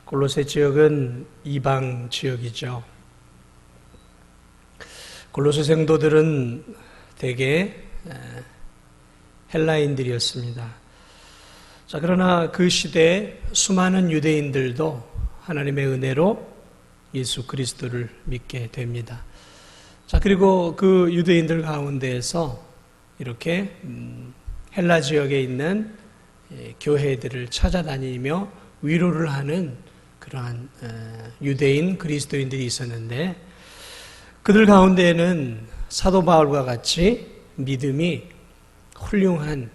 골로새 지역은 이방 지역이죠. 골로새 성도들은 대개 헬라인들이었습니다. 자, 그러나 그 시대에 수많은 유대인들도 하나님의 은혜로 예수 그리스도를 믿게 됩니다. 자, 그리고 그 유대인들 가운데에서 이렇게 헬라 지역에 있는 교회들을 찾아다니며 위로를 하는 그러한 유대인 그리스도인들이 있었는데, 그들 가운데에는 사도 바울과 같이 믿음이 훌륭한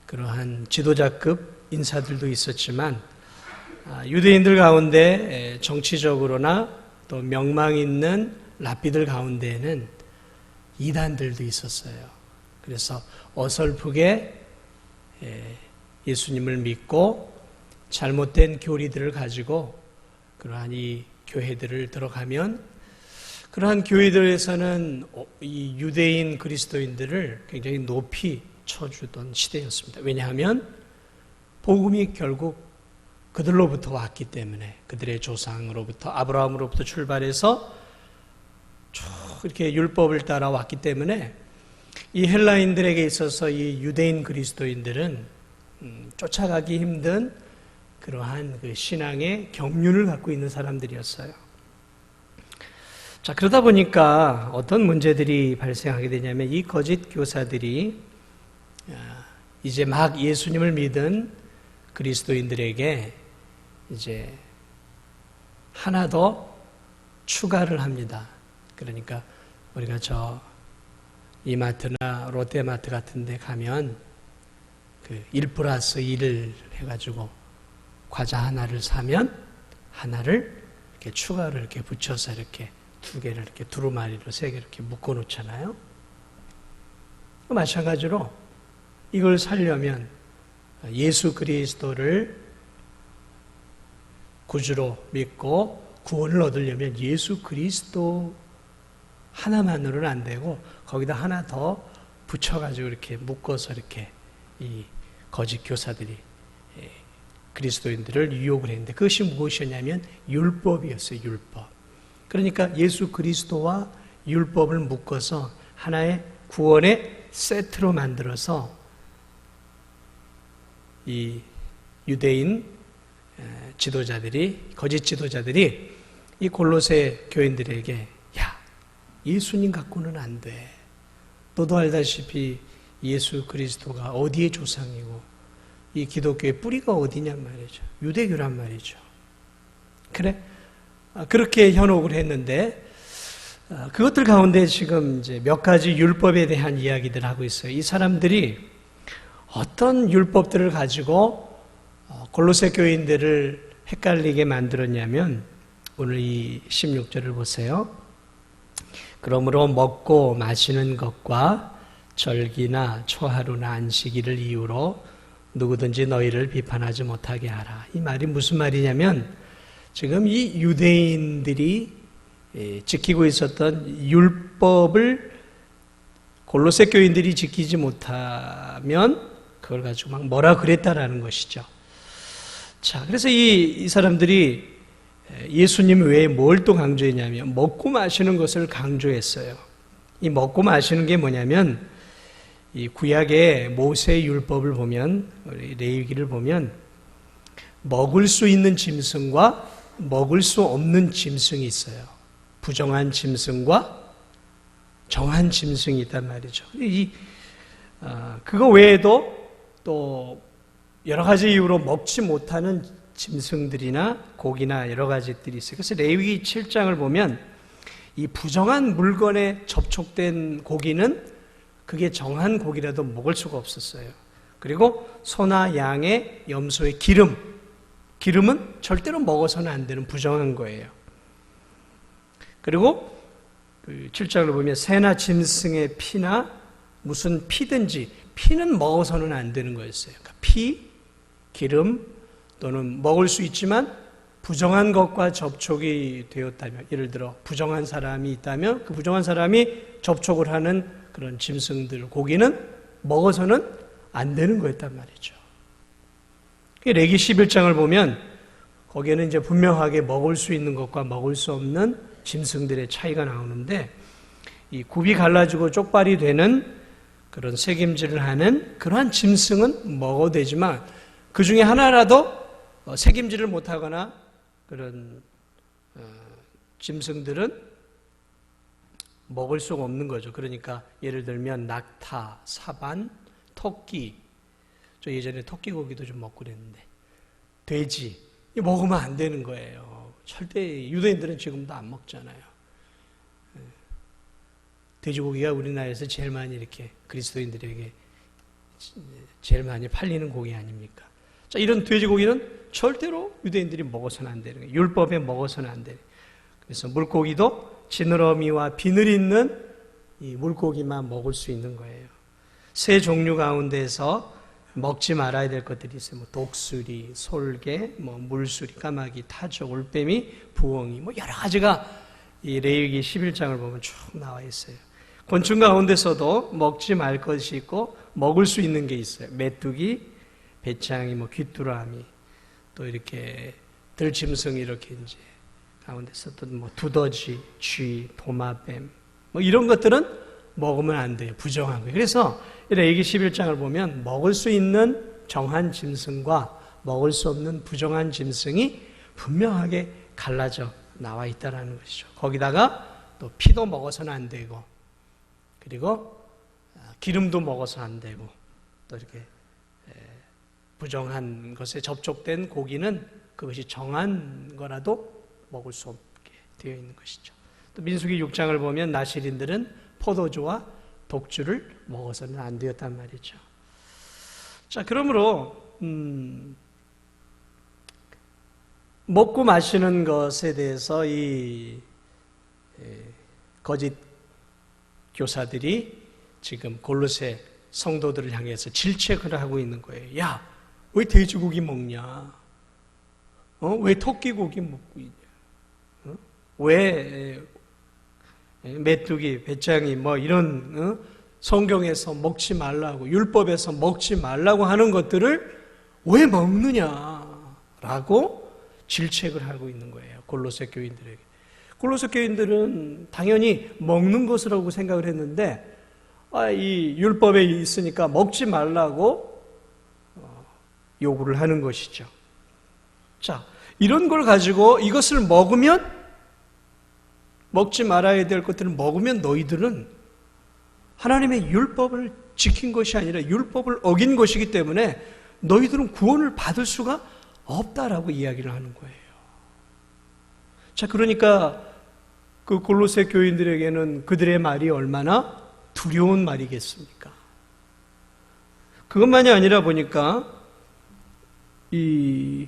그러한 지도자급 인사들도 있었지만, 유대인들 가운데 정치적으로나 또 명망 있는 랍비들 가운데에는 이단들도 있었어요. 그래서 어설프게 예수님을 믿고 잘못된 교리들을 가지고 그러한 이 교회들을 들어가면, 그러한 교회들에서는 이 유대인 그리스도인들을 굉장히 높이 쳐주던 시대였습니다. 왜냐하면 복음이 결국 그들로부터 왔기 때문에, 그들의 조상으로부터, 아브라함으로부터 출발해서 쭉 이렇게 율법을 따라왔기 때문에 이 헬라인들에게 있어서 이 유대인 그리스도인들은 쫓아가기 힘든 그러한 그 신앙의 경륜을 갖고 있는 사람들이었어요. 자, 그러다 보니까 어떤 문제들이 발생하게 되냐면, 이 거짓 교사들이 이제 막 예수님을 믿은 그리스도인들에게 이제 하나 더 추가를 합니다. 그러니까 우리가 저 이마트나 롯데마트 같은 데 가면 그 1+1을 해가지고 과자 하나를 사면 하나를 이렇게 추가를 이렇게 붙여서 이렇게 두 개를 이렇게 두루마리로 세 개 이렇게 묶어 놓잖아요. 마찬가지로 이걸 살려면 예수 그리스도를 구주로 믿고 구원을 얻으려면 예수 그리스도 하나만으로는 안 되고 거기다 하나 더 붙여가지고 이렇게 묶어서 이렇게 이 거짓 교사들이 그리스도인들을 유혹을 했는데, 그것이 무엇이었냐면 율법이었어요. 율법. 그러니까 예수 그리스도와 율법을 묶어서 하나의 구원의 세트로 만들어서 이 유대인 지도자들이, 거짓 지도자들이 이 골로새 교인들에게, 야, 예수님 갖고는 안 돼. 너도 알다시피 예수 그리스도가 어디의 조상이고 이 기독교의 뿌리가 어디냔 말이죠. 유대교란 말이죠. 그래? 그렇게 현혹을 했는데, 그것들 가운데 지금 이제 몇 가지 율법에 대한 이야기들 하고 있어요. 이 사람들이 어떤 율법들을 가지고 골로새 교인들을 헷갈리게 만들었냐면, 오늘 이 16절을 보세요. 그러므로 먹고 마시는 것과 절기나 초하루나 안식일을 이유로 누구든지 너희를 비판하지 못하게 하라. 이 말이 무슨 말이냐면, 지금 이 유대인들이 지키고 있었던 율법을 골로새 교인들이 지키지 못하면 그걸 가지고 막 뭐라 그랬다라는 것이죠. 자, 그래서 이 사람들이 예수님 외에 뭘 또 강조했냐면 먹고 마시는 것을 강조했어요. 이 먹고 마시는 게 뭐냐면, 이 구약의 모세 율법을 보면, 우리 레위기를 보면 먹을 수 있는 짐승과 먹을 수 없는 짐승이 있어요. 부정한 짐승과 정한 짐승이 있단 말이죠. 그거 외에도 또 여러 가지 이유로 먹지 못하는 짐승들이나 고기나 여러 가지들이 있어요. 그래서 레위기 7장을 보면 이 부정한 물건에 접촉된 고기는 그게 정한 고기라도 먹을 수가 없었어요. 그리고 소나 양의 염소의 기름은 절대로 먹어서는 안 되는 부정한 거예요. 그리고 7장을 보면 새나 짐승의 피나 무슨 피든지, 피는 먹어서는 안 되는 거였어요. 그러니까 피, 기름 또는 먹을 수 있지만 부정한 것과 접촉이 되었다면, 예를 들어 부정한 사람이 있다면 그 부정한 사람이 접촉을 하는 그런 짐승들, 고기는 먹어서는 안 되는 거였단 말이죠. 레기 11장을 보면 거기에는 이제 분명하게 먹을 수 있는 것과 먹을 수 없는 짐승들의 차이가 나오는데, 이 굽이 갈라지고 쪽발이 되는 그런 책임질을 하는 그러한 짐승은 먹어도 되지만, 그 중에 하나라도 책임질을 못하거나 그런 짐승들은 먹을 수가 없는 거죠. 그러니까 예를 들면 낙타, 사반, 토끼, 저 예전에 토끼 고기도 좀 먹고 그랬는데, 돼지, 이거 먹으면 안 되는 거예요. 절대 유대인들은 지금도 안 먹잖아요. 돼지고기가 우리나라에서 제일 많이 이렇게 그리스도인들에게 제일 많이 팔리는 고기 아닙니까? 자, 이런 돼지고기는 절대로 유대인들이 먹어서는 안 되는 거예요. 율법에 먹어서는 안 되는 거예요. 그래서 물고기도 지느러미와 비늘 있는 이 물고기만 먹을 수 있는 거예요. 새 종류 가운데서 먹지 말아야 될 것들이 있어요. 뭐 독수리, 솔개, 뭐 물수리, 까마귀, 타조, 올빼미, 부엉이, 뭐 여러 가지가 이 레위기 11장을 보면 쭉 나와 있어요. 곤충 가운데서도 먹지 말 것이 있고 먹을 수 있는 게 있어요. 메뚜기, 배짱이, 뭐 귀뚜라미, 또 이렇게 들짐승 이렇게 이제 가운데서 또 뭐 두더지, 쥐, 도마뱀, 뭐 이런 것들은 먹으면 안 돼요. 부정한 거예요. 그래서 레위기 11장을 보면 먹을 수 있는 정한 짐승과 먹을 수 없는 부정한 짐승이 분명하게 갈라져 나와 있다는 것이죠. 거기다가 또 피도 먹어서는 안 되고, 그리고 기름도 먹어서 안 되고, 또 이렇게 부정한 것에 접촉된 고기는 그것이 정한 거라도 먹을 수 없게 되어 있는 것이죠. 또 민수기 6장을 보면 나실인들은 포도주와 독주를 먹어서는 안 되었단 말이죠. 자, 그러므로 먹고 마시는 것에 대해서 이 거짓 교사들이 지금 골로새 성도들을 향해서 질책을 하고 있는 거예요. 야, 왜 돼지고기 먹냐? 왜 토끼고기 먹고 있냐? 왜 메뚜기, 배짱이 뭐 이런 성경에서 먹지 말라고, 율법에서 먹지 말라고 하는 것들을 왜 먹느냐라고 질책을 하고 있는 거예요. 골로새 교인들에게. 골로새 교인들은 당연히 먹는 것이라고 생각을 했는데, 이 율법에 있으니까 먹지 말라고 요구를 하는 것이죠. 자, 이런 걸 가지고 이것을 먹으면, 먹지 말아야 될 것들을 먹으면 너희들은 하나님의 율법을 지킨 것이 아니라 율법을 어긴 것이기 때문에 너희들은 구원을 받을 수가 없다라고 이야기를 하는 거예요. 자, 그러니까 그 골로새 교인들에게는 그들의 말이 얼마나 두려운 말이겠습니까? 그것만이 아니라 보니까 이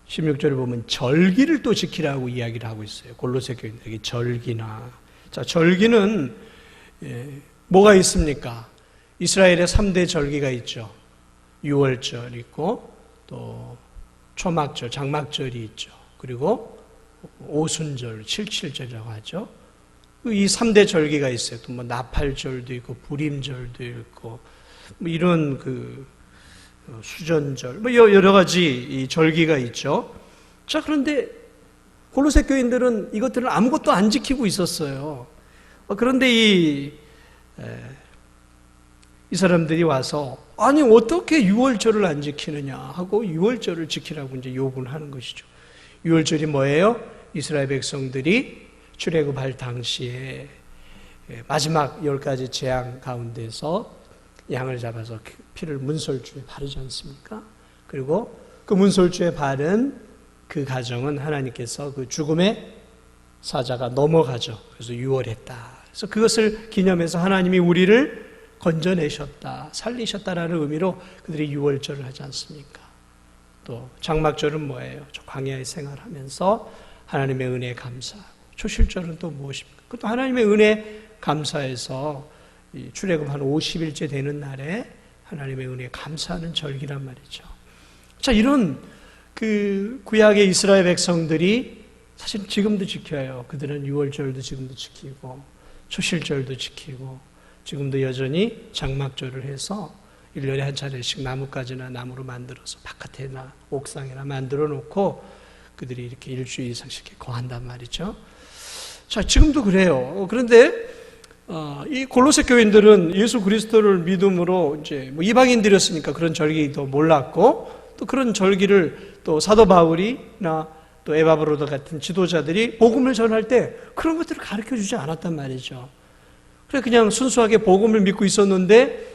16절을 보면 절기를 또 지키라고 이야기를 하고 있어요. 골로새 교인들에게 절기나. 자, 절기는 뭐가 있습니까? 이스라엘의 3대 절기가 있죠. 유월절 있고, 또 초막절, 장막절이 있죠. 그리고 오순절, 칠칠절이라고 하죠. 이 3대 절기가 있어요. 또 뭐 나팔절도 있고, 불임절도 있고, 뭐 이런 수전절, 뭐 여러 가지 이 절기가 있죠. 자, 그런데 골로새 교인들은 이것들을 아무것도 안 지키고 있었어요. 그런데 이 사람들이 와서 아니 어떻게 유월절을 안 지키느냐 하고 유월절을 지키라고 이제 요구를 하는 것이죠. 유월절이 뭐예요? 이스라엘 백성들이 출애굽할 당시에 마지막 10가지 재앙 가운데서 양을 잡아서 피를 문설주에 바르지 않습니까? 그리고 그 문설주에 바른 그 가정은 하나님께서 그 죽음의 사자가 넘어가죠. 그래서 유월했다. 그래서 그것을 기념해서 하나님이 우리를 건져내셨다, 살리셨다라는 의미로 그들이 유월절을 하지 않습니까? 또 장막절은 뭐예요? 광야의 생활하면서 하나님의 은혜에 감사하고, 초실절은 또 무엇입니까? 그것도 하나님의 은혜에 감사해서 출애굽 한 50일째 되는 날에 하나님의 은혜에 감사하는 절기란 말이죠. 자, 이런 그 구약의 이스라엘 백성들이 사실 지금도 지켜요. 그들은 유월절도 지금도 지키고 초실절도 지키고 지금도 여전히 장막절을 해서 1년에 한 차례씩 나뭇가지나 나무로 만들어서 바깥에나 옥상에나 만들어 놓고 그들이 이렇게 일주일 이상씩 거한단 말이죠. 자, 지금도 그래요. 그런데 이 골로새 교인들은 예수 그리스도를 믿음으로 이제 뭐 이방인들이었으니까 그런 절기도 몰랐고, 또 그런 절기를 또 사도 바울이나 또 에바브로도 같은 지도자들이 복음을 전할 때 그런 것들을 가르쳐 주지 않았단 말이죠. 그래 그냥 순수하게 복음을 믿고 있었는데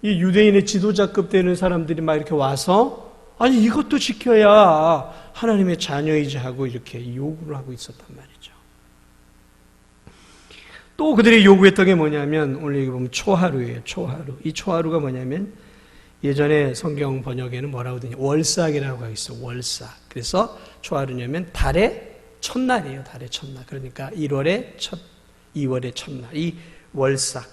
이 유대인의 지도자급 되는 사람들이 막 이렇게 와서 아니 이것도 지켜야 하나님의 자녀이지 하고 이렇게 요구를 하고 있었단 말이죠. 또 그들이 요구했던 게 뭐냐면 오늘 여기 보면 초하루예요. 초하루. 이 초하루가 뭐냐면 예전에 성경 번역에는 뭐라고 되냐 월삭이라고 하고 있어요. 월삭. 그래서 초하루냐면 달의 첫날이에요. 달의 첫날. 그러니까 1월의 첫, 2월의 첫날. 이 월삭.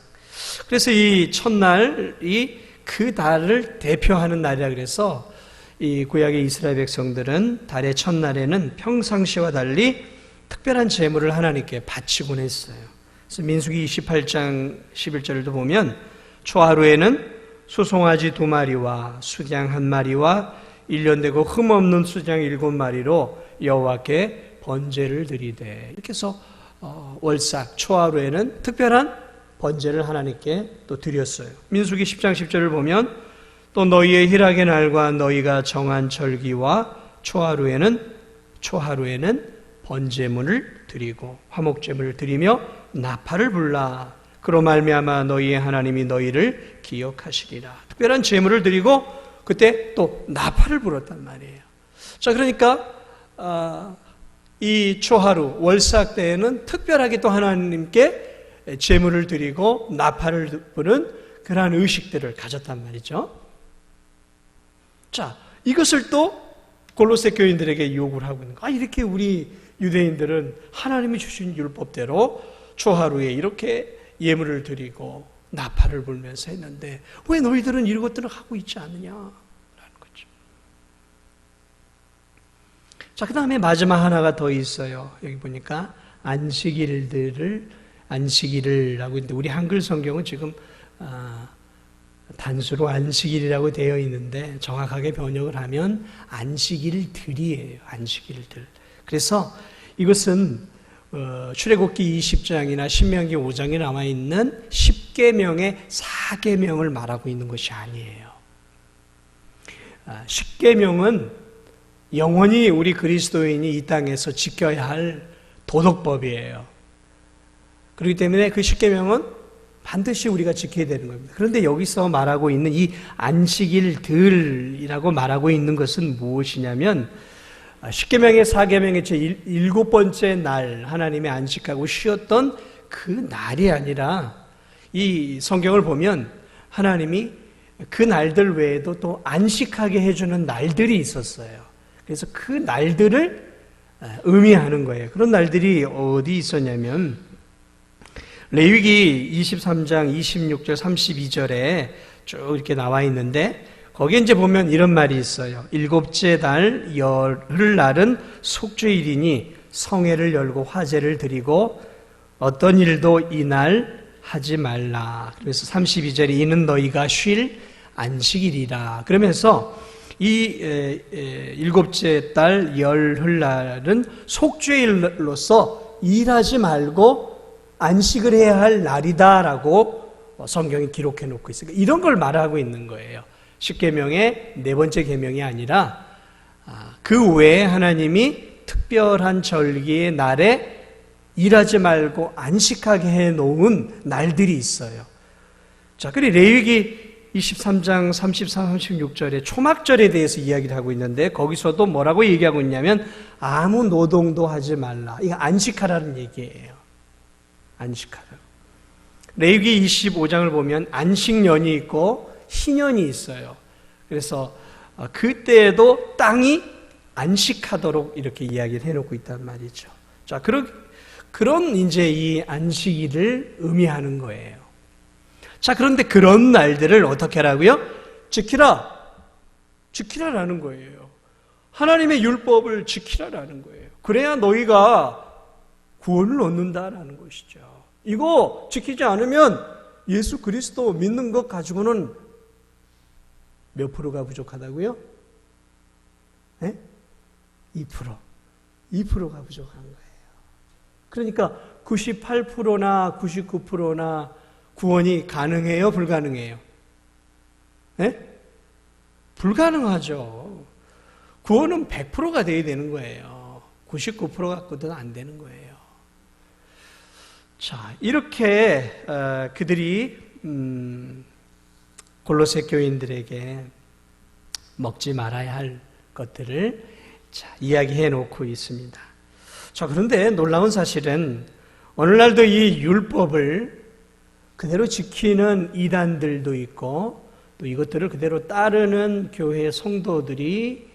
그래서 이 첫날이 그 달을 대표하는 날이라 그래서 이 구약의 이스라엘 백성들은 달의 첫날에는 평상시와 달리 특별한 제물을 하나님께 바치곤 했어요. 그래서 민수기 28장 11절도 보면 초하루에는 수송아지 2마리와 수장 1마리와 1년 되고 흠없는 수장 7마리로 여호와께 번제를 드리되, 이렇게 해서 월삭 초하루에는 특별한 번제를 하나님께 또 드렸어요. 민수기 10장 10절을 보면 또 너희의 희락의 날과 너희가 정한 절기와 초하루에는 번제물을 드리고 화목제물을 드리며 나팔을 불라. 그로 말미암아 너희의 하나님이 너희를 기억하시리라. 특별한 제물을 드리고 그때 또 나팔을 불었단 말이에요. 자, 그러니까 이 초하루 월삭 때에는 특별하게 또 하나님께 제물을 드리고 나팔을 부는 그러한 의식들을 가졌단 말이죠. 자, 이것을 또 골로새 교인들에게 요구를 하고 있는 거예요. 이렇게 우리 유대인들은 하나님이 주신 율법대로 초하루에 이렇게 예물을 드리고 나팔을 불면서 했는데 왜 너희들은 이런 것들을 하고 있지 않느냐라는 거죠. 자, 그 다음에 마지막 하나가 더 있어요. 여기 보니까 안식일이라고 있는데 우리 한글 성경은 지금 단수로 안식일이라고 되어 있는데 정확하게 번역을 하면 안식일들이에요. 안식일들. 그래서 이것은 출애굽기 20장이나 신명기 5장에 나와 있는 10계명의 4계명을 말하고 있는 것이 아니에요. 10계명은 영원히 우리 그리스도인이 이 땅에서 지켜야 할 도덕법이에요. 그렇기 때문에 그 10계명은 반드시 우리가 지켜야 되는 겁니다. 그런데 여기서 말하고 있는 이 안식일들이라고 말하고 있는 것은 무엇이냐면 10계명의 4계명의 제7번째 날 하나님이 안식하고 쉬었던 그 날이 아니라 이 성경을 보면 하나님이 그 날들 외에도 또 안식하게 해주는 날들이 있었어요. 그래서 그 날들을 의미하는 거예요. 그런 날들이 어디 있었냐면 레위기 23장 26절 32절에 쭉 이렇게 나와 있는데 거기에 이제 보면 이런 말이 있어요. 7째 달 열흘날은 속죄일이니 성회를 열고 화제를 드리고 어떤 일도 이날 하지 말라. 그래서 32절에 이는 너희가 쉴 안식일이라. 그러면서 이 7째 달 열흘날은 속죄일로서 일하지 말고 안식을 해야 할 날이다라고 성경이 기록해 놓고 있어요. 이런 걸 말하고 있는 거예요. 10계명의 4번째 계명이 아니라 그 외에 하나님이 특별한 절기의 날에 일하지 말고 안식하게 해놓은 날들이 있어요. 자, 그리고 레위기 23장 34, 36절에 초막절에 대해서 이야기를 하고 있는데 거기서도 뭐라고 얘기하고 있냐면 아무 노동도 하지 말라. 이거 안식하라는 얘기예요. 안식하라. 레위기 25장을 보면 안식년이 있고 희년이 있어요. 그래서 그때에도 땅이 안식하도록 이렇게 이야기를 해놓고 있단 말이죠. 자, 그런 이제 이 안식일을 의미하는 거예요. 자, 그런데 그런 날들을 어떻게 하라고요? 지키라라는 거예요. 하나님의 율법을 지키라라는 거예요. 그래야 너희가 구원을 얻는다라는 것이죠. 이거 지키지 않으면 예수 그리스도 믿는 것 가지고는 몇 프로가 부족하다고요? 네? 2%. 2%가 부족한 거예요. 그러니까 98%나 99%나 구원이 가능해요? 불가능해요? 네? 불가능하죠. 구원은 100%가 돼야 되는 거예요. 99% 갖고는 안 되는 거예요. 자, 이렇게 그들이 골로새 교인들에게 먹지 말아야 할 것들을 이야기해 놓고 있습니다. 자, 그런데 놀라운 사실은 오늘날도 이 율법을 그대로 지키는 이단들도 있고 또 이것들을 그대로 따르는 교회 성도들이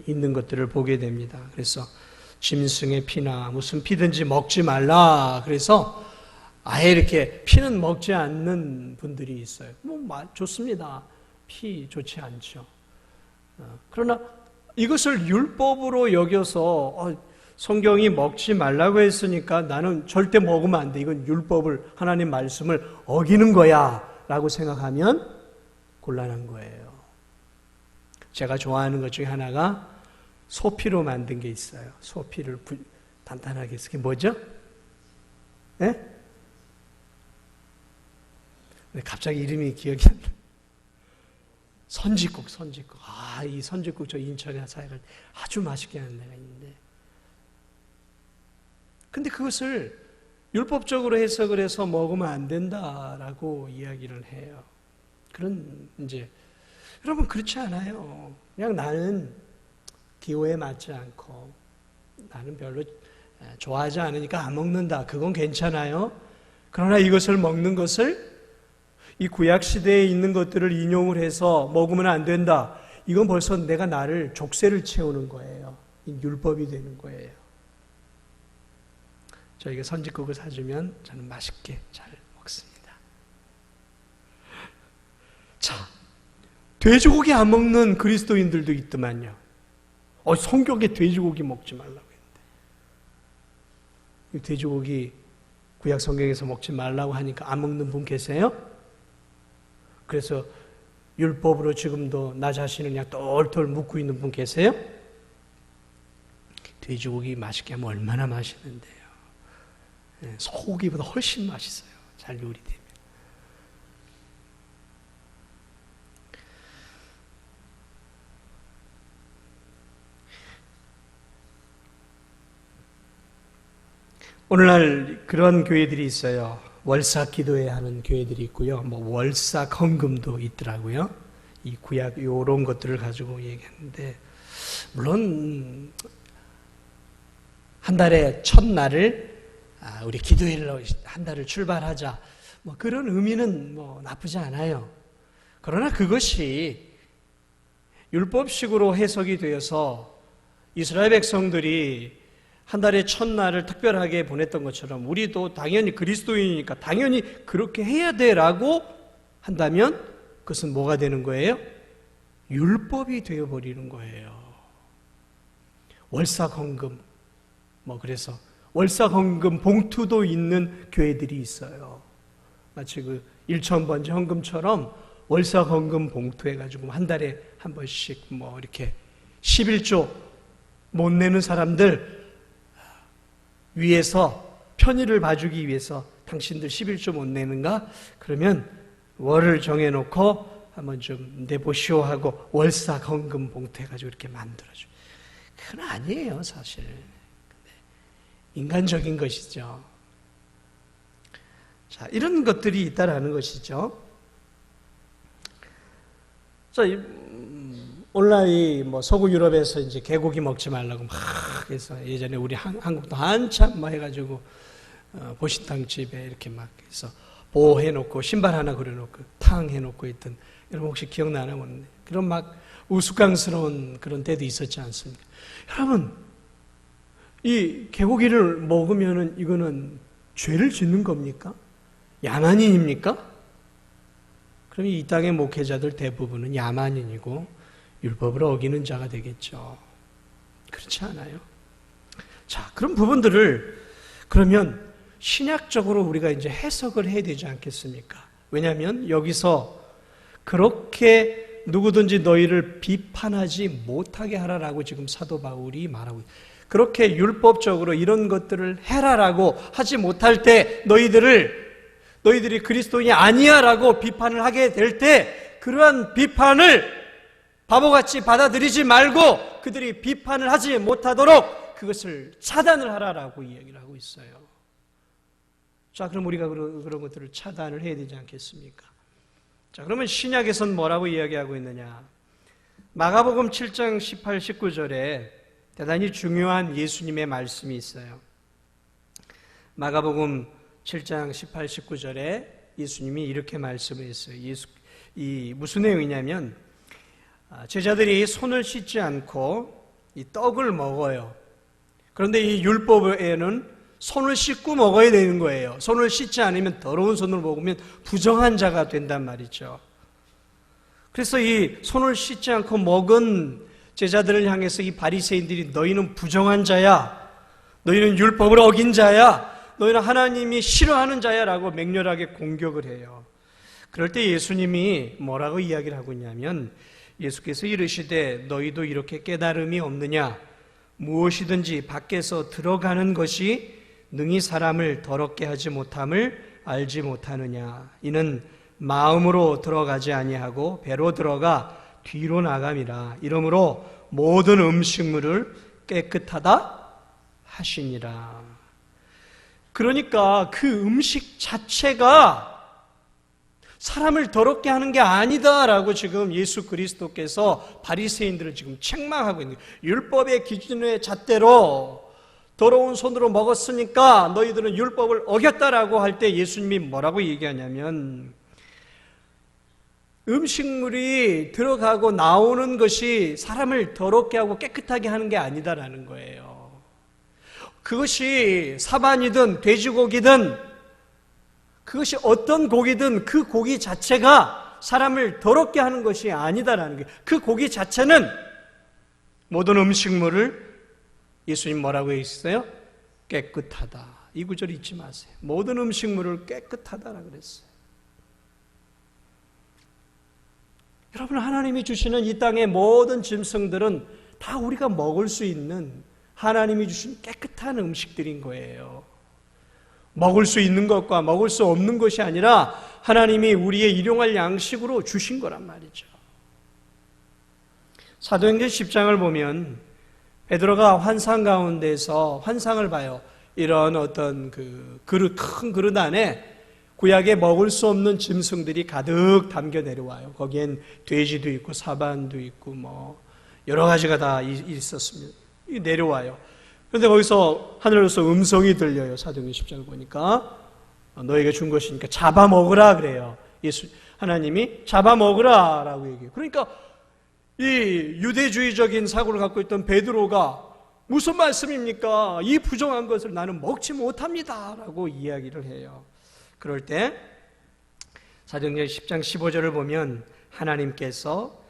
있는 것들을 보게 됩니다. 그래서 짐승의 피나 무슨 피든지 먹지 말라. 그래서 아예 이렇게 피는 먹지 않는 분들이 있어요. 좋습니다. 피 좋지 않죠. 그러나 이것을 율법으로 여겨서 성경이 먹지 말라고 했으니까 나는 절대 먹으면 안 돼. 이건 율법을, 하나님 말씀을 어기는 거야 라고 생각하면 곤란한 거예요. 제가 좋아하는 것 중에 하나가 소피로 만든 게 있어요. 소피를 단단하게 해서. 그게 뭐죠? 네? 갑자기 이름이 기억이 안 나요. 선지국. 이 선지국 저 인천에 사이를 아주 맛있게 하는 데가 있는데. 근데 그것을 율법적으로 해석을 해서 먹으면 안 된다라고 이야기를 해요. 여러분 그렇지 않아요. 그냥 나는 기호에 맞지 않고 나는 별로 좋아하지 않으니까 안 먹는다. 그건 괜찮아요. 그러나 이것을 먹는 것을 이 구약 시대에 있는 것들을 인용을 해서 먹으면 안 된다. 이건 벌써 내가 나를 족쇄를 채우는 거예요. 율법이 되는 거예요. 저희가 선지국을 사주면 저는 맛있게 잘 먹습니다. 자, 돼지고기 안 먹는 그리스도인들도 있더만요. 성경에 돼지고기 먹지 말라고 했는데. 돼지고기 구약 성경에서 먹지 말라고 하니까 안 먹는 분 계세요? 그래서 율법으로 지금도 나 자신을 그냥 똘똘 묻고 있는 분 계세요? 돼지고기 맛있게 하면 얼마나 맛있는데요. 소고기보다 훨씬 맛있어요. 잘 요리되면. 오늘날 그런 교회들이 있어요. 월사 기도회 하는 교회들이 있고요. 월사 건금도 있더라고요. 이 구약 요런 것들을 가지고 얘기하는데, 물론 한 달에 첫날을 우리 기도일로 한 달을 출발하자. 그런 의미는 나쁘지 않아요. 그러나 그것이 율법식으로 해석이 되어서 이스라엘 백성들이 한 달의 첫날을 특별하게 보냈던 것처럼 우리도 당연히 그리스도인이니까 당연히 그렇게 해야 돼라고 한다면 그것은 뭐가 되는 거예요? 율법이 되어버리는 거예요. 월사건금, 그래서 월사헌금 봉투도 있는 교회들이 있어요. 마치 그 일천번제 헌금처럼 월사헌금 봉투 해가지고 한 달에 한 번씩 이렇게 11조 못 내는 사람들 위해서 편의를 봐주기 위해서 당신들 11조 못 내는가? 그러면 월을 정해놓고 한번 좀 내보시오 하고 월사헌금 봉투 해가지고 이렇게 만들어줘요. 그건 아니에요, 사실. 인간적인 것이죠. 자, 이런 것들이 있다라는 것이죠. 자, 오늘날 서구 유럽에서 이제 개고기 먹지 말라고 막 해서 예전에 우리 한국도 한참 해가지고 보신탕 집에 이렇게 막 해서 보호해놓고 신발 하나 그려놓고 탕 해놓고 있던, 여러분 혹시 기억나나 모르겠네. 그런 막 우스꽝스러운 그런 때도 있었지 않습니까? 여러분, 이 개고기를 먹으면은 이거는 죄를 짓는 겁니까? 야만인입니까? 그럼 이 땅의 목회자들 대부분은 야만인이고 율법을 어기는 자가 되겠죠. 그렇지 않아요? 자, 그런 부분들을 그러면 신약적으로 우리가 이제 해석을 해야 되지 않겠습니까? 왜냐하면 여기서 그렇게 누구든지 너희를 비판하지 못하게 하라라고 지금 사도 바울이 말하고 있어요. 그렇게 율법적으로 이런 것들을 해라라고 하지 못할 때 너희들이 그리스도인이 아니야라고 비판을 하게 될 때 그러한 비판을 바보같이 받아들이지 말고 그들이 비판을 하지 못하도록 그것을 차단을 하라라고 이야기를 하고 있어요. 자, 그럼 우리가 그런 것들을 차단을 해야 되지 않겠습니까? 자, 그러면 신약에서는 뭐라고 이야기하고 있느냐? 마가복음 7장 18, 19절에 대단히 중요한 예수님의 말씀이 있어요. 마가복음 7장 18, 19절에 예수님이 이렇게 말씀을 했어요. 무슨 내용이냐면 제자들이 손을 씻지 않고 이 떡을 먹어요. 그런데 이 율법에는 손을 씻고 먹어야 되는 거예요. 손을 씻지 않으면 더러운 손으로 먹으면 부정한 자가 된단 말이죠. 그래서 이 손을 씻지 않고 먹은 제자들을 향해서 이 바리새인들이 너희는 부정한 자야, 너희는 율법을 어긴 자야, 너희는 하나님이 싫어하는 자야 라고 맹렬하게 공격을 해요. 그럴 때 예수님이 뭐라고 이야기를 하고 있냐면 예수께서 이르시되 너희도 이렇게 깨달음이 없느냐? 무엇이든지 밖에서 들어가는 것이 능히 사람을 더럽게 하지 못함을 알지 못하느냐? 이는 마음으로 들어가지 아니하고 배로 들어가 뒤로 나감이라. 이러므로 모든 음식물을 깨끗하다 하시니라. 그러니까 그 음식 자체가 사람을 더럽게 하는 게 아니다라고 지금 예수 그리스도께서 바리새인들을 지금 책망하고 있는 거예요. 율법의 기준의 잣대로 더러운 손으로 먹었으니까 너희들은 율법을 어겼다라고 할 때 예수님이 뭐라고 얘기하냐면 음식물이 들어가고 나오는 것이 사람을 더럽게 하고 깨끗하게 하는 게 아니다라는 거예요. 그것이 사반이든 돼지고기든 그것이 어떤 고기든 그 고기 자체가 사람을 더럽게 하는 것이 아니다라는 거예요. 그 고기 자체는 모든 음식물을 예수님 뭐라고 했어요? 깨끗하다. 이 구절 잊지 마세요. 모든 음식물을 깨끗하다라고 그랬어요. 여러분, 하나님이 주시는 이 땅의 모든 짐승들은 다 우리가 먹을 수 있는 하나님이 주신 깨끗한 음식들인 거예요. 먹을 수 있는 것과 먹을 수 없는 것이 아니라 하나님이 우리의 일용할 양식으로 주신 거란 말이죠. 사도행전 10장을 보면 베드로가 환상 가운데서 환상을 봐요. 이런 어떤 그 큰 그릇 안에 구약에 먹을 수 없는 짐승들이 가득 담겨 내려와요. 거기엔 돼지도 있고 사반도 있고 뭐 여러 가지가 다 있었습니다. 내려와요. 그런데 거기서 하늘로서 음성이 들려요. 사도행전 10장을 보니까 너에게 준 것이니까 잡아먹으라 그래요. 하나님이 잡아먹으라 라고 얘기해요. 그러니까 이 유대주의적인 사고를 갖고 있던 베드로가 무슨 말씀입니까? 이 부정한 것을 나는 먹지 못합니다 라고 이야기를 해요. 그럴 때 사도행전 10장 15절을 보면 하나님께서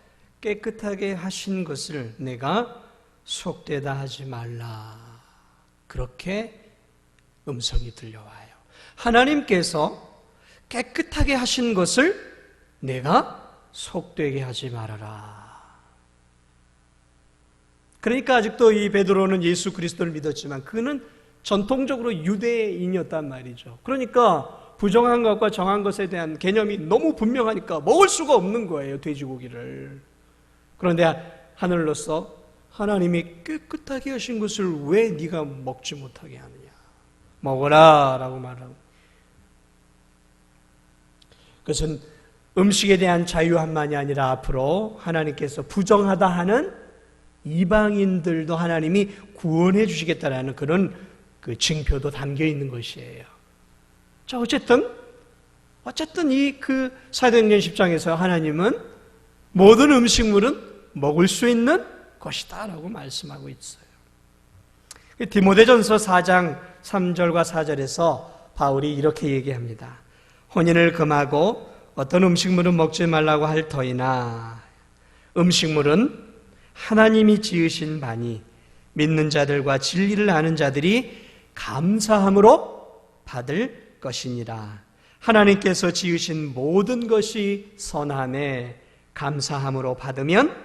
깨끗하게 하신 것을 내가 속되다 하지 말라. 그렇게 음성이 들려와요. 하나님께서 깨끗하게 하신 것을 내가 속되게 하지 말아라. 그러니까 아직도 이 베드로는 예수 그리스도를 믿었지만 그는 전통적으로 유대인이었단 말이죠. 그러니까 부정한 것과 정한 것에 대한 개념이 너무 분명하니까 먹을 수가 없는 거예요, 돼지고기를. 그런데 하늘로서 하나님이 깨끗하게 하신 것을 왜 네가 먹지 못하게 하느냐? 먹어라 라고 말하고. 그것은 음식에 대한 자유함만이 아니라 앞으로 하나님께서 부정하다 하는 이방인들도 하나님이 구원해 주시겠다라는 그런 그 징표도 담겨 있는 것이에요. 자, 어쨌든 이 사도행전 10장에서 하나님은 모든 음식물은 먹을 수 있는 것이다 라고 말씀하고 있어요. 디모데전서 4장 3절과 4절에서 바울이 이렇게 얘기합니다. 혼인을 금하고 어떤 음식물은 먹지 말라고 할 터이나 음식물은 하나님이 지으신 바니 믿는 자들과 진리를 아는 자들이 감사함으로 받을 것이니라. 하나님께서 지으신 모든 것이 선하매 감사함으로 받으면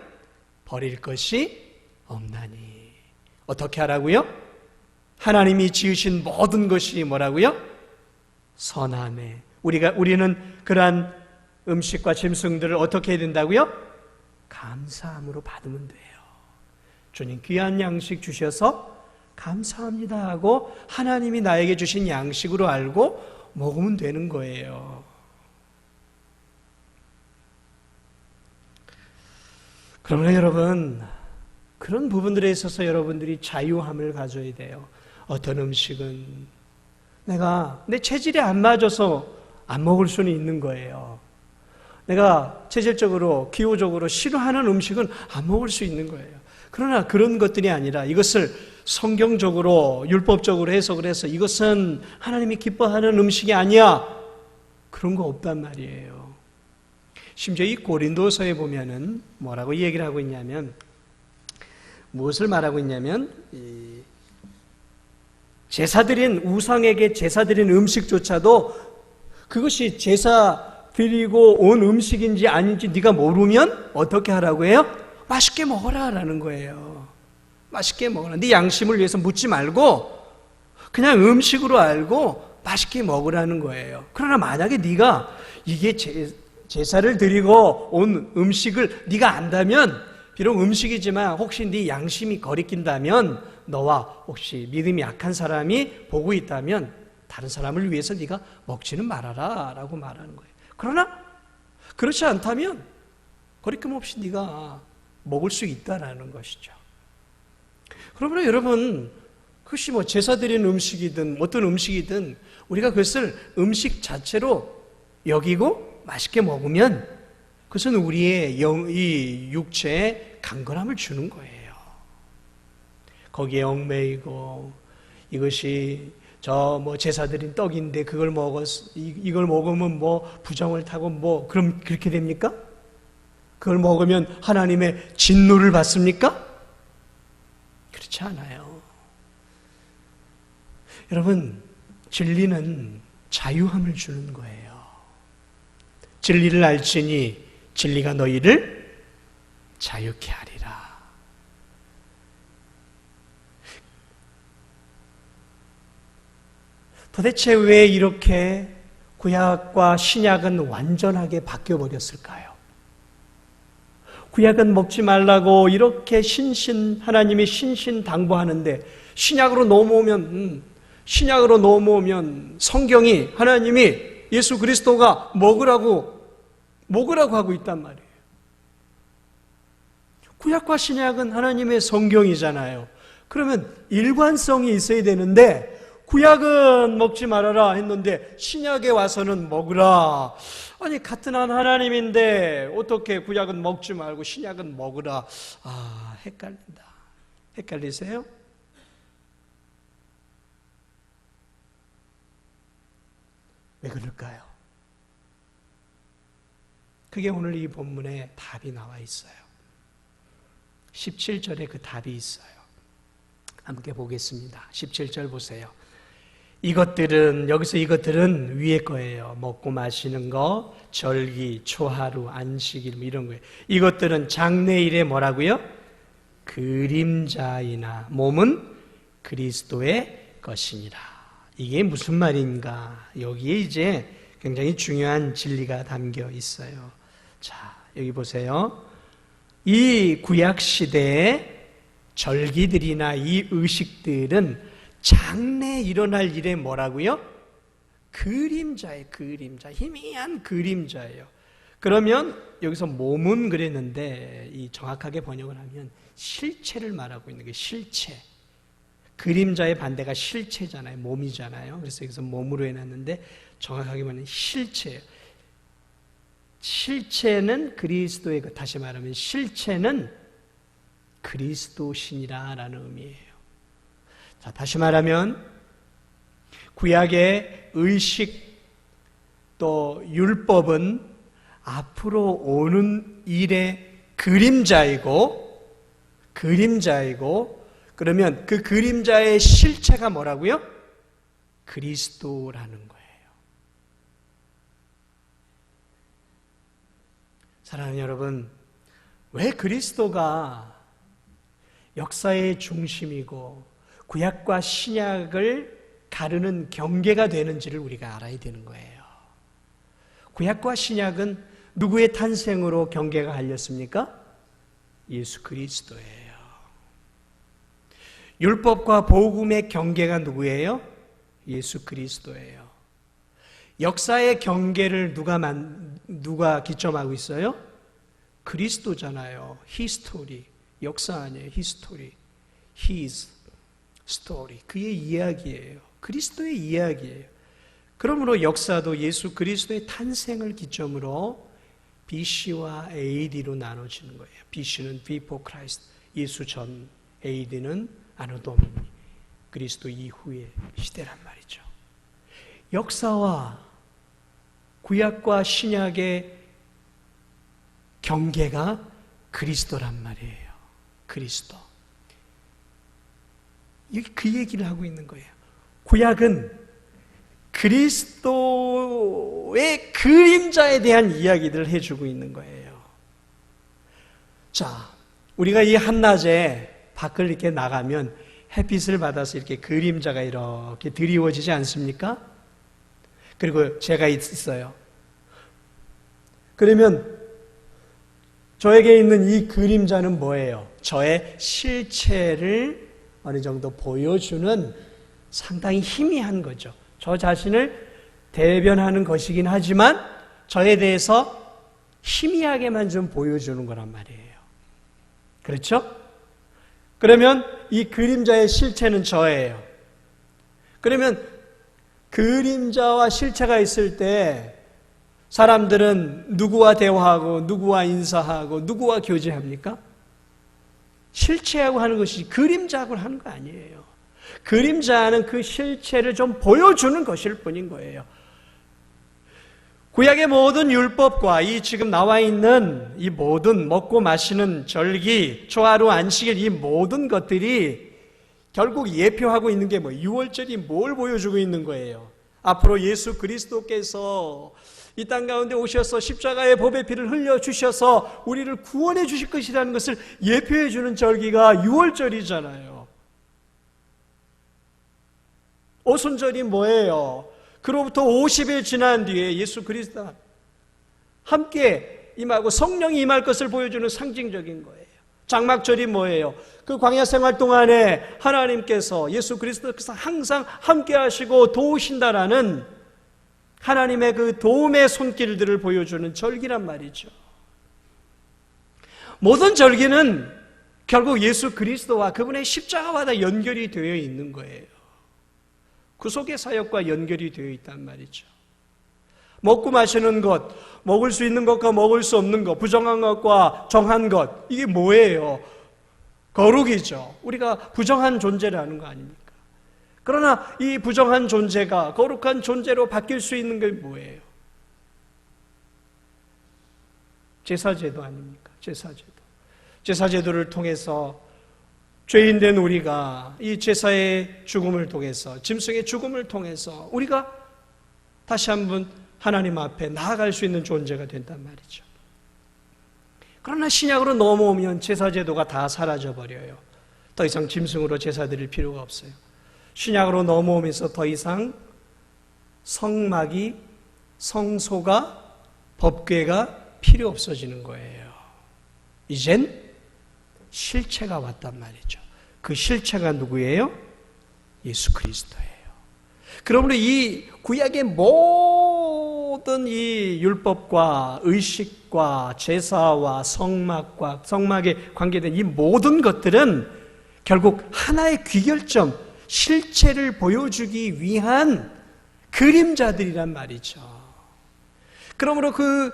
버릴 것이 없나니. 어떻게 하라고요? 하나님이 지으신 모든 것이 뭐라고요? 선하네. 우리는 그러한 음식과 짐승들을 어떻게 해야 된다고요? 감사함으로 받으면 돼요. 주님 귀한 양식 주셔서 감사합니다 하고 하나님이 나에게 주신 양식으로 알고 먹으면 되는 거예요. 그러나 여러분, 그런 부분들에 있어서 여러분들이 자유함을 가져야 돼요. 어떤 음식은 내 체질에 안 맞아서 안 먹을 수는 있는 거예요. 내가 체질적으로, 기호적으로 싫어하는 음식은 안 먹을 수 있는 거예요. 그러나 그런 것들이 아니라 이것을 성경적으로, 율법적으로 해석을 해서 이것은 하나님이 기뻐하는 음식이 아니야. 그런 거 없단 말이에요. 심지어 이 고린도서에 보면은 뭐라고 얘기를 하고 있냐면, 무엇을 말하고 있냐면, 우상에게 제사 드린 음식조차도 그것이 제사 드리고 온 음식인지 아닌지 네가 모르면 어떻게 하라고 해요? 맛있게 먹어라라는 거예요. 맛있게 먹어라. 네 양심을 위해서 묻지 말고 그냥 음식으로 알고 맛있게 먹으라는 거예요. 그러나 만약에 네가 이게 제사를 드리고 온 음식을 네가 안다면, 비록 음식이지만 혹시 네 양심이 거리낀다면, 너와 혹시 믿음이 약한 사람이 보고 있다면 다른 사람을 위해서 네가 먹지는 말아라 라고 말하는 거예요. 그러나 그렇지 않다면 거리낌 없이 네가 먹을 수 있다라는 것이죠. 그러므로 여러분, 그것이 뭐 제사 드리는 음식이든 어떤 음식이든 우리가 그것을 음식 자체로 여기고 맛있게 먹으면 그것은 우리의 이 육체에 강건함을 주는 거예요. 거기에 얽매이고 이것이 제사 드린 떡인데 그걸 이걸 먹으면 뭐 부정을 타고 뭐 그럼 그렇게 됩니까? 그걸 먹으면 하나님의 진노를 받습니까? 그렇지 않아요. 여러분, 진리는 자유함을 주는 거예요. 진리를 알지니 진리가 너희를 자유케 하리라. 도대체 왜 이렇게 구약과 신약은 완전하게 바뀌어버렸을까요? 구약은 먹지 말라고 이렇게 하나님이 신신당부하는데 신약으로 넘어오면 성경이 하나님이 예수 그리스도가 먹으라고 하고 있단 말이에요. 구약과 신약은 하나님의 성경이잖아요. 그러면 일관성이 있어야 되는데 구약은 먹지 말아라 했는데 신약에 와서는 먹으라. 아니, 같은 한 하나님인데 어떻게 구약은 먹지 말고 신약은 먹으라. 헷갈린다. 헷갈리세요? 왜 그럴까요? 그게 오늘 이 본문에 답이 나와 있어요. 17절에 그 답이 있어요. 함께 보겠습니다. 17절 보세요. 여기서 이것들은 위에 거예요. 먹고 마시는 거, 절기, 초하루, 안식일 이런 거예요. 이것들은 장래일에 뭐라고요? 그림자이나 몸은 그리스도의 것이니라. 이게 무슨 말인가? 여기에 이제 굉장히 중요한 진리가 담겨 있어요. 자, 여기 보세요. 이 구약 시대의 절기들이나 이 의식들은 장래에 일어날 일에 뭐라고요? 그림자예요. 그림자. 희미한 그림자예요. 그러면 여기서 몸은 그랬는데 이 정확하게 번역을 하면 실체를 말하고 있는 게 실체. 그림자의 반대가 실체잖아요. 몸이잖아요. 그래서 여기서 몸으로 해놨는데 정확하게 말하면 실체예요. 실체는 그리스도의 것. 다시 말하면 실체는 그리스도신이라는 의미예요. 자, 다시 말하면 구약의 의식 또 율법은 앞으로 오는 일의 그림자이고 그러면 그 그림자의 실체가 뭐라고요? 그리스도라는 거예요. 사랑하는 여러분, 왜 그리스도가 역사의 중심이고 구약과 신약을 가르는 경계가 되는지를 우리가 알아야 되는 거예요. 구약과 신약은 누구의 탄생으로 경계가 갈렸습니까? 예수 그리스도예요. 율법과 복음의 경계가 누구예요? 예수 그리스도예요. 역사의 경계를 누가 기점하고 있어요? 그리스도잖아요. 히스토리. 역사 아니에요. 히스토리. His story. 그의 이야기예요. 그리스도의 이야기예요. 그러므로 역사도 예수 그리스도의 탄생을 기점으로 BC와 AD로 나눠지는 거예요. BC는 before Christ, 예수 전, AD는 아노 도미니, 그리스도 이후의 시대란 말이죠. 역사와 구약과 신약의 경계가 그리스도란 말이에요. 그리스도. 그 얘기를 하고 있는 거예요. 구약은 그리스도의 그림자에 대한 이야기들을 해주고 있는 거예요. 자, 우리가 이 한낮에 밖을 이렇게 나가면 햇빛을 받아서 이렇게 그림자가 이렇게 드리워지지 않습니까? 그리고 제가 있어요. 그러면 저에게 있는 이 그림자는 뭐예요? 저의 실체를 어느 정도 보여주는 상당히 희미한 거죠. 저 자신을 대변하는 것이긴 하지만 저에 대해서 희미하게만 좀 보여주는 거란 말이에요. 그렇죠? 그러면 이 그림자의 실체는 저예요. 그러면 그림자와 실체가 있을 때 사람들은 누구와 대화하고 누구와 인사하고 누구와 교제합니까? 실체하고 하는 것이 그림자하고 하는 거 아니에요. 그림자는 그 실체를 좀 보여주는 것일 뿐인 거예요. 구약의 모든 율법과 이 지금 나와 있는 이 모든 먹고 마시는 절기, 초하루 안식일 이 모든 것들이 결국 예표하고 있는 게 유월절이 뭘 보여주고 있는 거예요. 앞으로 예수 그리스도께서 이 땅 가운데 오셔서 십자가의 보배 피를 흘려주셔서 우리를 구원해 주실 것이라는 것을 예표해 주는 절기가 유월절이잖아요. 오순절이 뭐예요? 그로부터 50일 지난 뒤에 예수 그리스도와 함께 임하고 성령이 임할 것을 보여주는 상징적인 거예요. 장막절이 뭐예요? 그 광야 생활 동안에 하나님께서 예수 그리스도께서 항상 함께 하시고 도우신다라는 하나님의 그 도움의 손길들을 보여주는 절기란 말이죠. 모든 절기는 결국 예수 그리스도와 그분의 십자가와 다 연결이 되어 있는 거예요. 구속의 사역과 연결이 되어 있단 말이죠. 먹고 마시는 것, 먹을 수 있는 것과 먹을 수 없는 것, 부정한 것과 정한 것, 이게 뭐예요? 거룩이죠. 우리가 부정한 존재라는 거 아닙니까? 그러나 이 부정한 존재가 거룩한 존재로 바뀔 수 있는 게 뭐예요? 제사제도 아닙니까? 제사제도. 제사제도를 통해서 죄인된 우리가 이 제사의 죽음을 통해서, 짐승의 죽음을 통해서 우리가 다시 한번 하나님 앞에 나아갈 수 있는 존재가 된단 말이죠. 그러나 신약으로 넘어오면 제사제도가 다 사라져버려요. 더 이상 짐승으로 제사 드릴 필요가 없어요. 신약으로 넘어오면서 더 이상 성막이, 성소가, 법궤가 필요 없어지는 거예요. 이젠 실체가 왔단 말이죠. 그 실체가 누구예요? 예수 그리스도예요. 그러므로 이 구약의 모든 이 율법과 의식과 제사와 성막과 성막에 관계된 이 모든 것들은 결국 하나의 귀결점, 실체를 보여주기 위한 그림자들이란 말이죠. 그러므로 그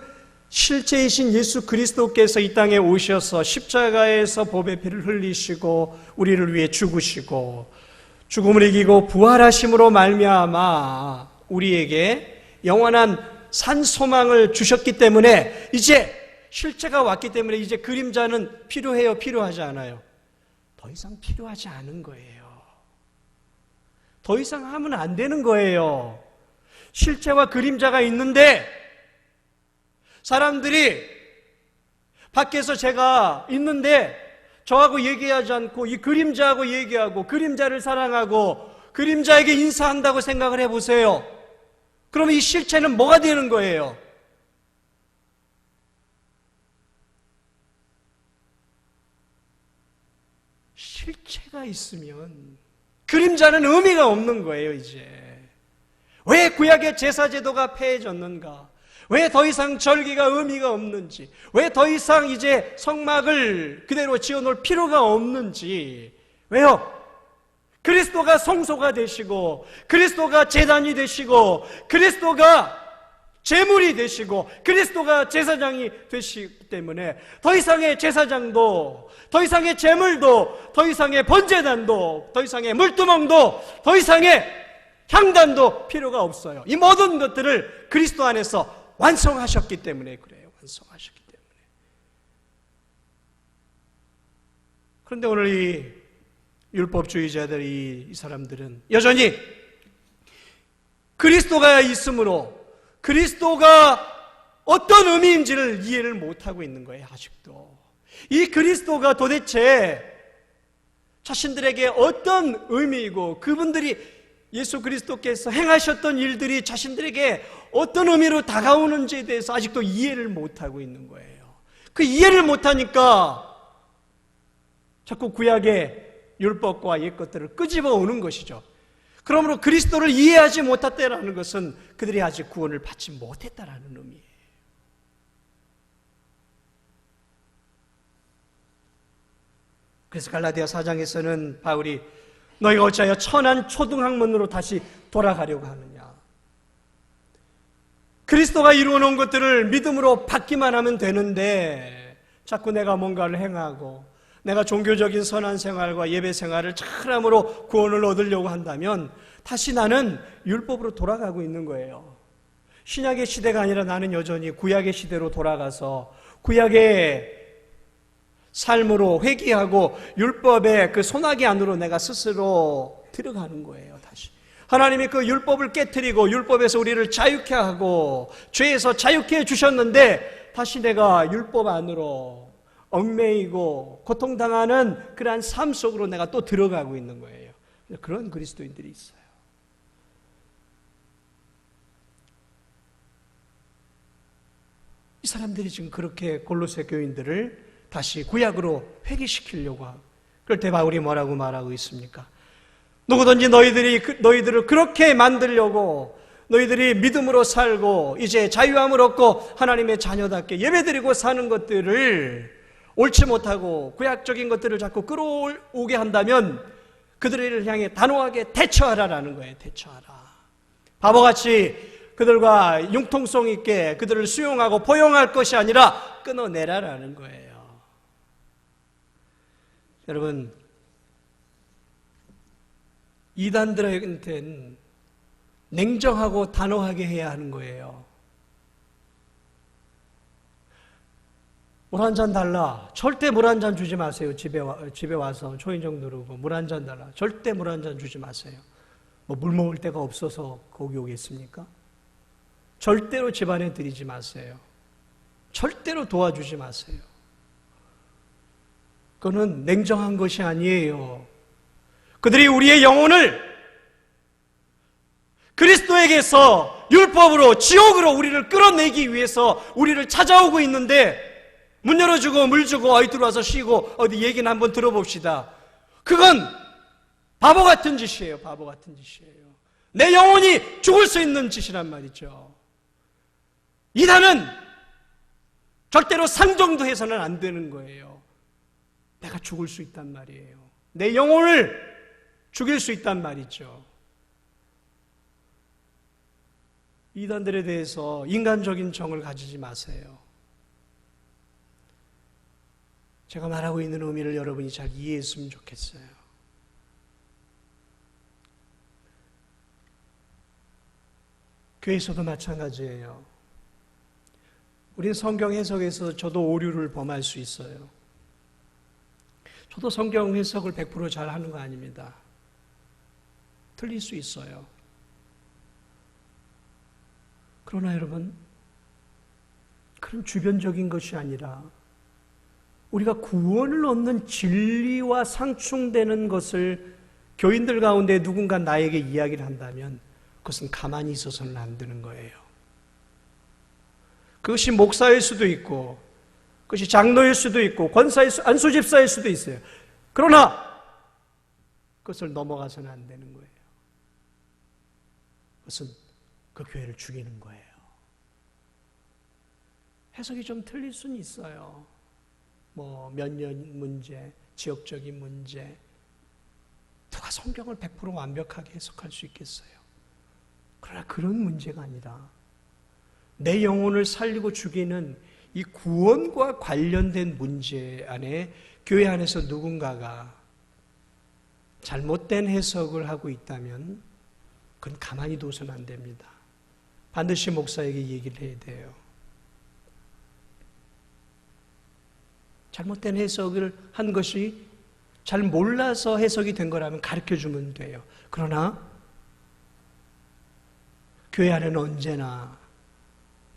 실체이신 예수 그리스도께서 이 땅에 오셔서 십자가에서 보배 피를 흘리시고 우리를 위해 죽으시고 죽음을 이기고 부활하심으로 말미암아 우리에게 영원한 산 소망을 주셨기 때문에 이제 실체가 왔기 때문에 이제 그림자는 필요해요? 필요하지 않아요? 더 이상 필요하지 않은 거예요. 더 이상 하면 안 되는 거예요. 실체와 그림자가 있는데 사람들이 밖에서 제가 있는데 저하고 얘기하지 않고 이 그림자하고 얘기하고 그림자를 사랑하고 그림자에게 인사한다고 생각을 해보세요. 그러면 이 실체는 뭐가 되는 거예요? 실체가 있으면 그림자는 의미가 없는 거예요, 이제. 왜 구약의 제사제도가 폐해졌는가? 왜 더 이상 절기가 의미가 없는지, 왜 더 이상 이제 성막을 그대로 지어놓을 필요가 없는지, 왜요? 그리스도가 성소가 되시고, 그리스도가 제단이 되시고, 그리스도가 제물이 되시고, 그리스도가 제사장이 되시기 때문에 더 이상의 제사장도, 더 이상의 제물도, 더 이상의 번제단도, 더 이상의 물두멍도, 더 이상의 향단도 필요가 없어요. 이 모든 것들을 그리스도 안에서 완성하셨기 때문에 그래요. 완성하셨기 때문에. 그런데 오늘 이 율법주의자들, 이 사람들은 여전히 그리스도가 있으므로 그리스도가 어떤 의미인지를 이해를 못하고 있는 거예요. 아직도. 이 그리스도가 도대체 자신들에게 어떤 의미이고 그분들이 예수 그리스도께서 행하셨던 일들이 자신들에게 어떤 의미로 다가오는지에 대해서 아직도 이해를 못하고 있는 거예요. 그 이해를 못하니까 자꾸 구약의 율법과 옛 것들을 끄집어 오는 것이죠. 그러므로 그리스도를 이해하지 못했다라는 것은 그들이 아직 구원을 받지 못했다라는 의미예요. 그래서 갈라디아 4장에서는 바울이 너희가 어찌하여 천한 초등학문으로 다시 돌아가려고 하느냐. 그리스도가 이루어 놓은 것들을 믿음으로 받기만 하면 되는데 자꾸 내가 뭔가를 행하고 내가 종교적인 선한 생활과 예배 생활을 잘함으로 구원을 얻으려고 한다면 다시 나는 율법으로 돌아가고 있는 거예요. 신약의 시대가 아니라 나는 여전히 구약의 시대로 돌아가서 구약의 삶으로 회귀하고 율법의 그 소나기 안으로 내가 스스로 들어가는 거예요. 다시 하나님이 그 율법을 깨트리고 율법에서 우리를 자유케 하고 죄에서 자유케 해주셨는데 다시 내가 율법 안으로 얽매이고 고통당하는 그러한 삶 속으로 내가 또 들어가고 있는 거예요. 그런 그리스도인들이 있어요. 이 사람들이 지금 그렇게 골로새 교인들을 다시 구약으로 회귀시키려고 하고, 그럴 때 바울이 뭐라고 말하고 있습니까? 누구든지 너희들을 그렇게 만들려고, 너희들이 믿음으로 살고 이제 자유함을 얻고 하나님의 자녀답게 예배드리고 사는 것들을 옳지 못하고 구약적인 것들을 자꾸 끌어오게 한다면 그들을 향해 단호하게 대처하라라는 거예요. 대처하라. 바보같이 그들과 융통성 있게 그들을 수용하고 포용할 것이 아니라 끊어내라라는 거예요. 여러분, 이단들한테는 냉정하고 단호하게 해야 하는 거예요. 물 한 잔 달라. 절대 물 한 잔 주지 마세요. 집에 와서 초인종 누르고 물 한 잔 달라. 절대 물 한 잔 주지 마세요. 뭐 물 먹을 데가 없어서 거기 오겠습니까? 절대로 집안에 들이지 마세요. 절대로 도와주지 마세요. 그거는 냉정한 것이 아니에요. 그들이 우리의 영혼을 그리스도에게서 율법으로 지옥으로 우리를 끌어내기 위해서 우리를 찾아오고 있는데 문 열어주고 물 주고 어디 들어와서 쉬고 어디 얘기는 한번 들어봅시다. 그건 바보 같은 짓이에요. 바보 같은 짓이에요. 내 영혼이 죽을 수 있는 짓이란 말이죠. 이단은 절대로 상정도 해서는 안 되는 거예요. 내가 죽을 수 있단 말이에요. 내 영혼을 죽일 수 있단 말이죠. 이단들에 대해서 인간적인 정을 가지지 마세요. 제가 말하고 있는 의미를 여러분이 잘 이해했으면 좋겠어요. 교회에서도 마찬가지예요. 우린 성경 해석에서 저도 오류를 범할 수 있어요. 저도 성경 해석을 100% 잘 하는 거 아닙니다. 틀릴 수 있어요. 그러나 여러분, 그런 주변적인 것이 아니라 우리가 구원을 얻는 진리와 상충되는 것을 교인들 가운데 누군가 나에게 이야기를 한다면 그것은 가만히 있어서는 안 되는 거예요. 그것이 목사일 수도 있고, 그것이 장로일 수도 있고, 안수집사일 수도 있어요. 그러나 그것을 넘어가서는 안 되는 거예요. 그것은 그 교회를 죽이는 거예요. 해석이 좀 틀릴 수는 있어요. 몇 년 문제, 지역적인 문제. 누가 성경을 100% 완벽하게 해석할 수 있겠어요? 그러나 그런 문제가 아니라 내 영혼을 살리고 죽이는 이 구원과 관련된 문제 안에 교회 안에서 누군가가 잘못된 해석을 하고 있다면 그건 가만히 둬서는 안 됩니다. 반드시 목사에게 얘기를 해야 돼요. 잘못된 해석을 한 것이 잘 몰라서 해석이 된 거라면 가르쳐주면 돼요. 그러나 교회 안에는 언제나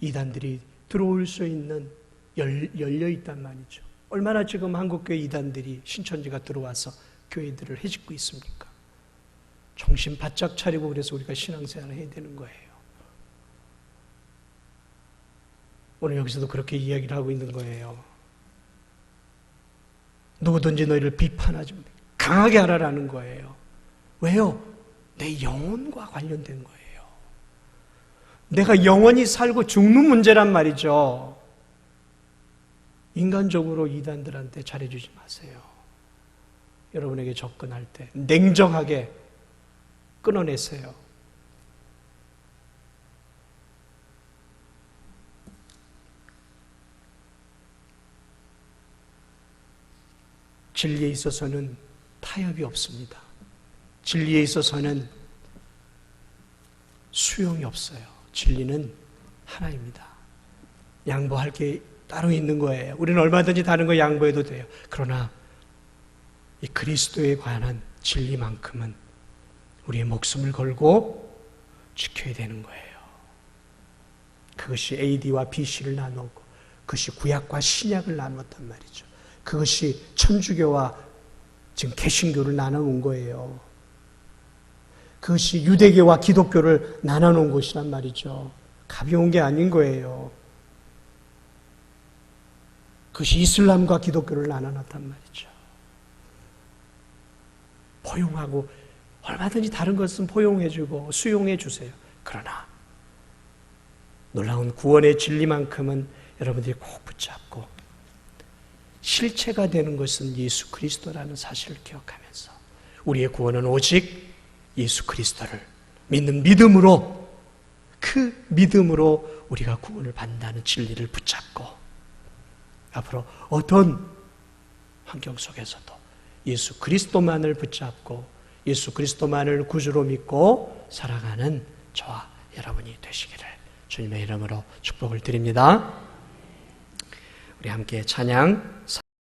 이단들이 들어올 수 있는 열려있단 말이죠. 얼마나 지금 한국교회 이단들이 신천지가 들어와서 교회들을 해집고 있습니까? 정신 바짝 차리고 그래서 우리가 신앙생활을 해야 되는 거예요. 오늘 여기서도 그렇게 이야기를 하고 있는 거예요. 누구든지 너희를 비판하지 마. 강하게 하라라는 거예요. 왜요? 내 영혼과 관련된 거예요. 내가 영원히 살고 죽는 문제란 말이죠. 인간적으로 이단들한테 잘해주지 마세요. 여러분에게 접근할 때 냉정하게 끊어내세요. 진리에 있어서는 타협이 없습니다. 진리에 있어서는 수용이 없어요. 진리는 하나입니다. 양보할 게 따로 있는 거예요. 우리는 얼마든지 다른 거 양보해도 돼요. 그러나 이 그리스도에 관한 진리만큼은 우리의 목숨을 걸고 지켜야 되는 거예요. 그것이 AD와 BC를 나누고 그것이 구약과 신약을 나누었단 말이죠. 그것이 천주교와 지금 개신교를 나눠놓은 거예요. 그것이 유대교와 기독교를 나눠놓은 것이란 말이죠. 가벼운 게 아닌 거예요. 그것이 이슬람과 기독교를 나눠놨단 말이죠. 포용하고 얼마든지 다른 것은 포용해주고 수용해 주세요. 그러나 놀라운 구원의 진리만큼은 여러분들이 꼭 붙잡고 실체가 되는 것은 예수 그리스도라는 사실을 기억하면서 우리의 구원은 오직 예수 그리스도를 믿는 믿음으로, 그 믿음으로 우리가 구원을 받는다는 진리를 붙잡고 앞으로 어떤 환경 속에서도 예수 그리스도만을 붙잡고 예수 그리스도만을 구주로 믿고 살아가는 저와 여러분이 되시기를 주님의 이름으로 축복을 드립니다. 우리 함께 찬양